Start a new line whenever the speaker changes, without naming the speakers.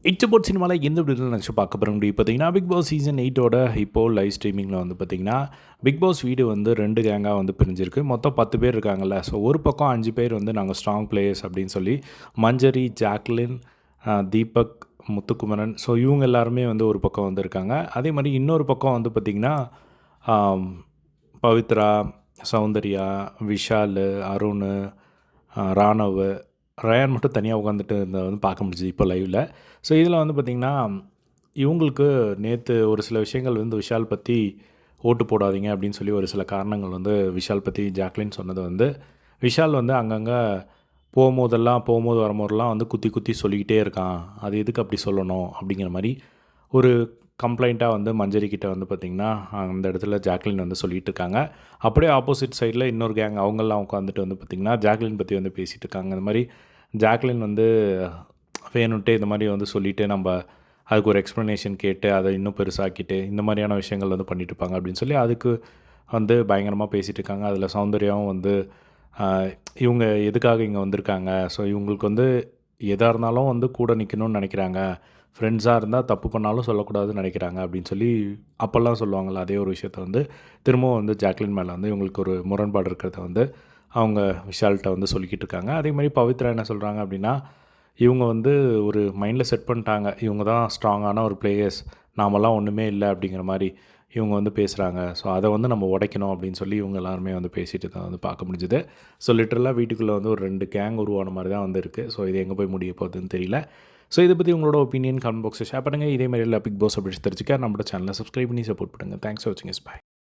It's about சினிமாவில் எந்த விடத்தில் நினச்சி பார்க்க போகிற முடியும் பார்த்தீங்கன்னா பிக் பாஸ் சீசன் 8ஓட இப்போது லைவ் ஸ்ட்ரீமிங்கில் வந்து பார்த்திங்கன்னா பிக் பாஸ் வீடு வந்து 2 கேங்காக வந்து பிரிஞ்சிருக்கு. மொத்தம் 10 பேர் இருக்காங்கல்ல. ஸோ ஒரு பக்கம் 5 பேர் வந்து நாங்கள் ஸ்ட்ராங் பிளேயர்ஸ் அப்படின்னு சொல்லி மஞ்சரி, ஜாக்லின், தீபக், முத்துக்குமரன், ஸோ இவங்க எல்லாருமே வந்து ஒரு பக்கம் வந்து இருக்காங்க. அதே மாதிரி இன்னொரு பக்கம் வந்து பார்த்திங்கன்னா பவித்ரா, சௌந்தர்யா, விஷால், அருண், ராணவ், ரயான் மட்டும் தனியாக உட்காந்துட்டு இருந்த வந்து பார்க்க முடிஞ்சுது இப்போ லைவில். ஸோ இதில் வந்து பார்த்திங்கன்னா இவங்களுக்கு நேற்று ஒரு சில விஷயங்கள் வந்து விஷால் பற்றி ஓட்டு போடாதீங்க அப்படின்னு சொல்லி ஒரு சில காரணங்கள் வந்து விஷால் பற்றி ஜாக்லின் சொன்னது வந்து விஷால் வந்து அங்கங்கே போகும்போது வரும்போதெல்லாம் வந்து குத்தி குத்தி சொல்லிக்கிட்டே இருக்கான், அது எதுக்கு அப்படி சொல்லணும் அப்படிங்கிற மாதிரி ஒரு கம்ப்ளைண்ட்டாக வந்து மஞ்சரி கிட்ட வந்து பார்த்திங்கன்னா அந்த இடத்துல ஜாக்லின் வந்து சொல்லிகிட்டு இருக்காங்க. அப்படியே ஆப்போசிட் சைடில் இன்னொரு கேங் அவங்கெல்லாம் உட்காந்துட்டு வந்து பார்த்திங்கன்னா ஜாக்லின் பற்றி வந்து பேசிகிட்டு இருக்காங்க. இந்த மாதிரி ஜாக்லின் வந்து வேணுன்ட்டே இந்த மாதிரி வந்து சொல்லிவிட்டு நம்ம அதுக்கு ஒரு எக்ஸ்ப்ளனேஷன் கேட்டு அதை இன்னும் பெருசாக்கிட்டு இந்த மாதிரியான விஷயங்கள் வந்து பண்ணிகிட்டு இருப்பாங்க அப்படின்னு சொல்லி அதுக்கு வந்து பயங்கரமாக பேசிகிட்டு இருக்காங்க. அதில் சௌந்தர்யாவும் வந்து இவங்க எதுக்காக இங்கே வந்திருக்காங்க, ஸோ இவங்களுக்கு வந்து எதாக இருந்தாலும் வந்து கூட நிற்கணும்னு நினைக்கிறாங்க, ஃப்ரெண்ட்ஸாக இருந்தால் தப்பு பண்ணாலும் சொல்லக்கூடாதுன்னு நினைக்கிறாங்க அப்படின்னு சொல்லி அப்போல்லாம் சொல்லுவாங்கள்ல, அதே ஒரு விஷயத்த வந்து திரும்பவும் வந்து ஜாக்லின் மேலே வந்து இவங்களுக்கு ஒரு முரண்பாடு இருக்கிறத வந்து அவங்க விஷால்கிட்ட வந்து சொல்லிக்கிட்டு இருக்காங்க. அதே மாதிரி பவித்ரா என்ன சொல்கிறாங்க அப்படின்னா, இவங்க வந்து ஒரு மைண்டில் செட் பண்ணிட்டாங்க, இவங்க தான் ஸ்ட்ராங்கான ஒரு பிளேயர்ஸ், நாமெல்லாம் ஒன்றுமே இல்லை அப்படிங்கிற மாதிரி இவங்க வந்து பேசுகிறாங்க. ஸோ அதை வந்து நம்ம உடைக்கணும் அப்படின்னு சொல்லி இவங்க எல்லாருமே வந்து பேசிட்டு தான் வந்து பார்க்க முடிஞ்சுது. ஸோ லிட்டரலாக வீட்டுக்குள்ளே வந்து ஒரு 2 கேங் உருவான மாதிரி தான் வந்து இருக்குது. ஸோ இது எங்கே போய் முடிய போகுதுன்னு தெரியல. ஸோ இதை பற்றி உங்களோட ஒப்பீனியன் கமெண்ட் பாக்ஸில் ஷேர் பண்ணுங்கள். இதே மாதிரி எல்லா பிக் பாஸ் அப்படி தெரிஞ்சுக்க நம்மளோட சேனலை சப்ஸ்கிரைப் பண்ணி சப்போர்ட் பண்ணுங்கள். தேங்க்ஸ் ஃபார் வாட்சிங். பை.